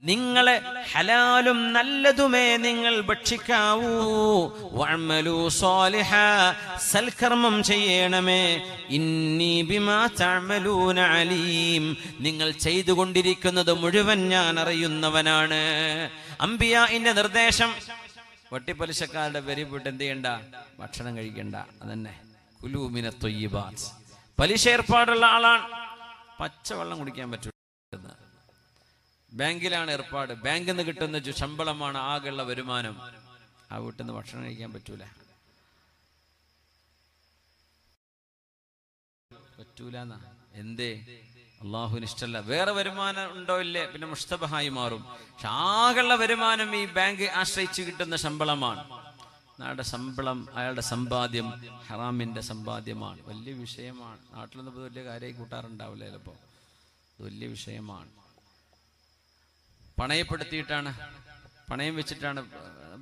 നിങ്ങളെ ഹലാലും നല്ലതുമേ നിങ്ങൾ ഭക്ഷിക്കാവൂ. വഅമലൂ സ്വാലിഹാ, സൽക്കർമ്മം ചെയ്യണമേ. ഇന്നി ബിമാ തഅമലൂന അലീം, നിങ്ങൾ ചെയ്തുകൊണ്ടിരിക്കുന്നത് മുഴുവൻ ഞാൻ അറിയുന്നവനാണ്. അംബിയാഇന്റെ നിർദ്ദേശം. വട്ടിപ്പലിശക്കാരുടെ പെരിപ്പോട്ട് എന്ത് ചെയ്യണ്ട? ഭക്ഷണം കഴിക്കണ്ട. അതന്നെ കുലൂ മിനത് ത്വയ്യിബാത്ത്. പലിശ ഏർപ്പാടുള്ള ആളാണ്, പച്ചവെള്ളം കുടിക്കാൻ പറ്റും. ബാങ്കിലാണ് ഏർപ്പാട്, ബാങ്കിൽ നിന്ന് കിട്ടുന്ന ശമ്പളമാണ് ആകെയുള്ള വരുമാനം. ആ വീട്ടിൽ നിന്ന് ഭക്ഷണം കഴിക്കാൻ പറ്റൂല. എന്തേ? അള്ളാഹുവിന് ഇഷ്ടമല്ല. വേറെ വരുമാനം ഉണ്ടോ ഇല്ലേ, പിന്നെ മുസ്തബഹായി മാറും. പക്ഷെ ആകെയുള്ള വരുമാനം ഈ ബാങ്ക് ആശ്രയിച്ച് കിട്ടുന്ന ശമ്പളമാണ്. നാടെ ശമ്പളം, അയാളുടെ സമ്പാദ്യം ഹറാമിന്റെ സമ്പാദ്യമാണ്. വലിയ വിഷയമാണ്. നാട്ടിലൊന്നും വലിയ കാര്യമായി കൂട്ടാറുണ്ടാവില്ല ചിലപ്പോൾ. വലിയ വിഷയമാണ്. പണയപ്പെടുത്തിയിട്ടാണ്, പണയം വെച്ചിട്ടാണ്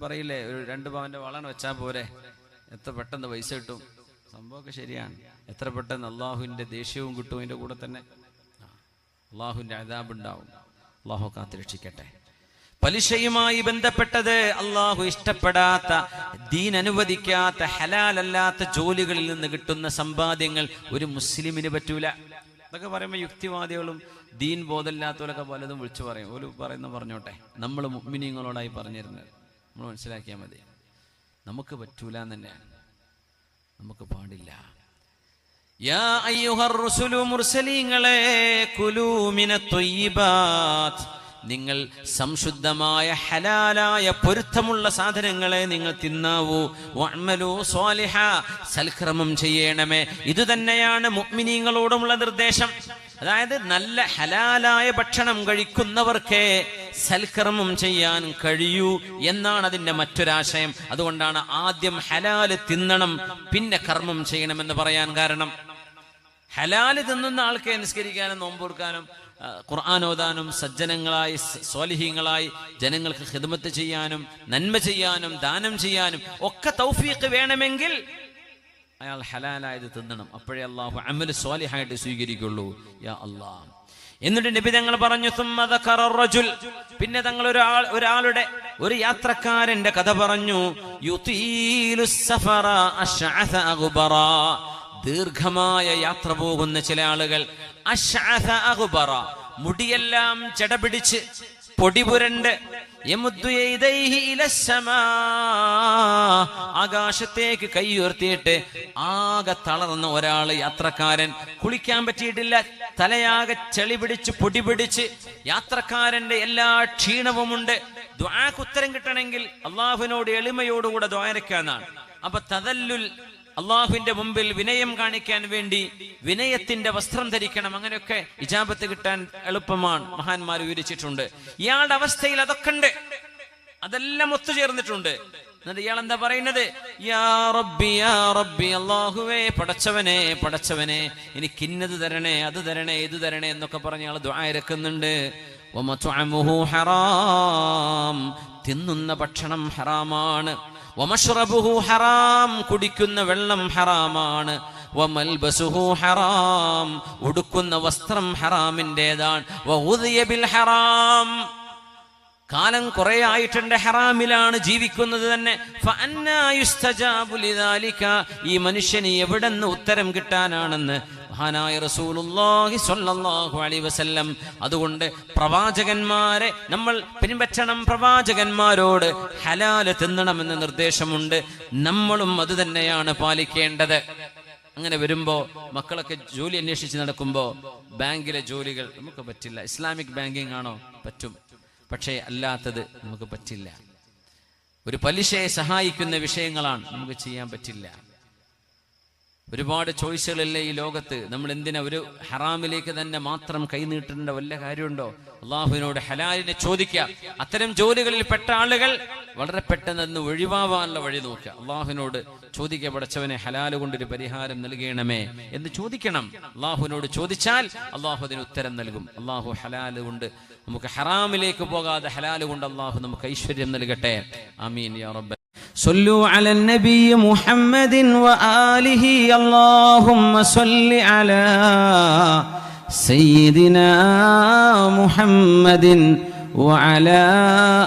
പറയില്ലേ, ഒരു 2 പവന്റെ വളണ് വെച്ചാൽ പോരെ, എത്ര പെട്ടെന്ന് പൈസ കിട്ടും. സംഭവമൊക്കെ ശരിയാണ്. എത്ര പെട്ടെന്ന് അള്ളാഹുവിന്റെ ദേഷ്യവും കിട്ടും. അതിന്റെ കൂടെ തന്നെ അള്ളാഹുവിന്റെ അദാബ് ഉണ്ടാവും. അള്ളാഹു കാത്തുരക്ഷിക്കട്ടെ. പലിശയുമായി ബന്ധപ്പെട്ടത് അള്ളാഹു ഇഷ്ടപ്പെടാത്ത, ദീൻ അനുവദിക്കാത്ത, ഹലാലല്ലാത്ത ജോലികളിൽ നിന്ന് കിട്ടുന്ന സമ്പാദ്യങ്ങൾ ഒരു മുസ്ലിമിന് പറ്റൂല. അതൊക്കെ പറയുമ്പോൾ യുക്തിവാദികളും ദീൻ ബോധമില്ലാത്തവരൊക്കെ പലതും വിളിച്ചു പറയും. ഒരു പറയുന്ന പറഞ്ഞോട്ടെ, നമ്മൾ മുഅ്മിനീങ്ങളോടായി പറഞ്ഞിരുന്നത് നമ്മൾ മനസ്സിലാക്കിയാൽ മതി. നമുക്ക് പറ്റൂല എന്ന് തന്നെയാണ്, നമുക്ക് പാടില്ല. യാ അയ്യുഹർ റസൂലു, മുർസലീങ്ങളെ, കുലൂ മിനത് ത്വയ്യിബാത്ത്, നിങ്ങൾ സംശുദ്ധമായ ഹലാലായ പൊരുത്തമുള്ള സാധനങ്ങളെ നിങ്ങൾ തിന്നാവൂ. വഅമലൂ സ്വാലിഹാ, സൽക്രമം ചെയ്യണമേ. ഇതുതന്നെയാണ് മുഅ്മിനീങ്ങളോടുമുള്ള നിർദ്ദേശം. അതായത് നല്ല ഹലാലായ ഭക്ഷണം കഴിക്കുന്നവർക്കേ സൽക്കർമ്മം ചെയ്യാൻ കഴിയൂ എന്നാണ് അതിന്റെ മറ്റൊരാശയം. അതുകൊണ്ടാണ് ആദ്യം ഹലാല് തിന്നണം, പിന്നെ കർമ്മം ചെയ്യണമെന്ന് പറയാൻ കാരണം. ഹലാല് തിന്നുന്ന ആൾക്കെ നിസ്കരിക്കാനും നോമ്പെടുക്കാനും ഖുർആൻ ഓതാനും സജ്ജനങ്ങളായി സ്വാലിഹീങ്ങളായി ജനങ്ങൾക്ക് ഖിദ്മത്ത് ചെയ്യാനും നന്മ ചെയ്യാനും ദാനം ചെയ്യാനും ഒക്കെ തൗഫീഖ് വേണമെങ്കിൽ അയാൾ ഹലാലായത് തിന്നണം. അപ്പോഴേ അള്ളാഹു അമൽ സ്വാലിഹായിട്ട് സ്വീകരിക്കുള്ളൂ. യാ അല്ലാഹ്. എന്നിട്ട് നബി തങ്ങൾ പറഞ്ഞു, സുമ്മ ദക്കറ റജുൽ, പിന്നെ തങ്ങൾ ഒരാളുടെ, ഒരു യാത്രക്കാരന്റെ കഥ പറഞ്ഞു. യുതീലുസ് സഫറ അശ്അസ അഗ്ബറ, ദീർഘമായ യാത്ര പോകുന്ന ചില ആളുകൾ. അശ്അസ അഗ്ബറ, മുടിയെല്ലാം ജടപിടിച്ച് പൊടിപുരണ്ട്. യമുദ്ദു യദൈഹി ഇലസ്സമാ, ആകാശത്തേക്ക് കൈ ഉയർത്തിയിട്ട് ആകെ തളർന്ന ഒരാള്, യാത്രക്കാരൻ. കുളിക്കാൻ പറ്റിയിട്ടില്ല, തലയാകെ ചെളി പിടിച്ച് പൊടി പിടിച്ച് യാത്രക്കാരന്റെ എല്ലാ ക്ഷീണവുമുണ്ട്. ദുആക്ക് ഉത്തരം കിട്ടണമെങ്കിൽ അള്ളാഹുവിനോട് എളിമയോടുകൂടെ ദ്വാരക്കാന്നാണ്. അപ്പൊ തദല്ലുൽ, അള്ളാഹുവിന്റെ മുമ്പിൽ വിനയം കാണിക്കാൻ വേണ്ടി വിനയത്തിന്റെ വസ്ത്രം ധരിക്കണം. അങ്ങനെയൊക്കെ ഇജാബത്ത് കിട്ടാൻ എളുപ്പമാണ്, മഹാന്മാർ വിവരിച്ചിട്ടുണ്ട്. ഇയാളുടെ അവസ്ഥയിൽ അതൊക്കെ ഉണ്ട്, അതെല്ലാം ഒത്തുചേർന്നിട്ടുണ്ട്. എന്നിട്ട് ഇയാൾ എന്താ പറയുന്നത്? യാ റബ്ബി യാ റബ്ബി, അല്ലാഹുവേ, പടച്ചവനെ പടച്ചവനെ, എനിക്ക് ഇന്നത് തരണേ, അത് തരണേ, ഇത് തരണേ എന്നൊക്കെ പറഞ്ഞ് ഇയാൾ ദുആ ഇറക്കുന്നുണ്ട്. വമത്അമുഹു ഹറാം, തിന്നുന്ന ഭക്ഷണം ഹറാമാണ്. വമശ്റബുഹു ഹറാം, കുടിക്കുന്ന വെള്ളം ഹറാമാണ്. വമൽബസുഹു ഹറാം, ഉടുക്കുന്ന വസ്ത്രം ഹറാമിൻ്റെതാണ്. വഉദിയ ബിൽ ഹറാം, കാലം കുറെ ആയിട്ടുണ്ട് ഹറാമിലാണ് ജീവിക്കുന്നത് തന്നെ. ഫഅന്നാ യുസ്തജാബു ലിദാലിക, ഈ മനുഷ്യന് എവിടെന്ന് ഉത്തരം കിട്ടാനാണെന്ന് മഹാനായ റസൂലുള്ളാഹി സ്വല്ലല്ലാഹു അലൈഹി വസല്ലം. അതുകൊണ്ട് പ്രവാചകന്മാരെ നമ്മൾ പിൻപറ്റണം. പ്രവാചകന്മാരോട് ഹലാല് തിന്നണമെന്ന നിർദ്ദേശമുണ്ട്. നമ്മളും അത് തന്നെയാണ് പാലിക്കേണ്ടത്. അങ്ങനെ വരുമ്പോ മക്കളൊക്കെ ജോലി അന്വേഷിച്ച് നടക്കുമ്പോ ബാങ്കിലെ ജോലികൾ നമുക്ക് പറ്റില്ല. ഇസ്ലാമിക് ബാങ്കിങ് ആണോ? പറ്റും, പക്ഷേ അല്ലാത്തത് നമുക്ക് പറ്റില്ല. ഒരു പലിശയെ സഹായിക്കുന്ന വിഷയങ്ങളാണ്, നമുക്ക് ചെയ്യാൻ പറ്റില്ല. ഒരുപാട് ചോയ്സുകളല്ലേ ഈ ലോകത്ത്. നമ്മൾ എന്തിനാ ഒരു ഹറാമിലേക്ക് തന്നെ മാത്രം കൈനീട്ടേണ്ട വല്ല കാര്യമുണ്ടോ? അള്ളാഹുവിനോട് ഹലാലിനെ ചോദിക്കുക. അത്തരം ജോലികളിൽ പെട്ട ആളുകൾ വളരെ പെട്ടെന്ന് ഒഴിവാവാനുള്ള വഴി നോക്കുക. അള്ളാഹുവിനോട് ചോദിക്കുക, പടച്ചവനെ ഹലാല് കൊണ്ടൊരു പരിഹാരം നൽകണമേ എന്ന് ചോദിക്കണം. അള്ളാഹുവിനോട് ചോദിച്ചാൽ അള്ളാഹു അതിന് ഉത്തരം നൽകും. അള്ളാഹു ഹലാല് കൊണ്ട് നമുക്ക് ഹറാമിലേക്ക് പോകാതെ ഹലാല് കൊണ്ട് അള്ളാഹു നമുക്ക് ഐശ്വര്യം നൽകട്ടെ. ആമീൻ യാ റബ്ബ്. صلوا على النبي محمد وآله اللهم صل على سيدنا محمد وعلى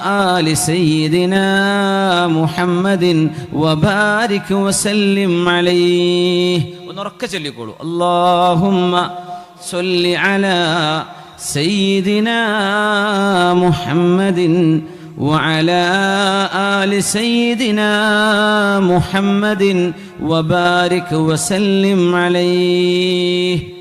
آل سيدنا محمد وبارك وسلم عليه. ونركز ചൊല്ലിക്കോളൂ. اللهم صل على سيدنا محمد وعلى آل سيدنا محمد وبارك وسلم عليه.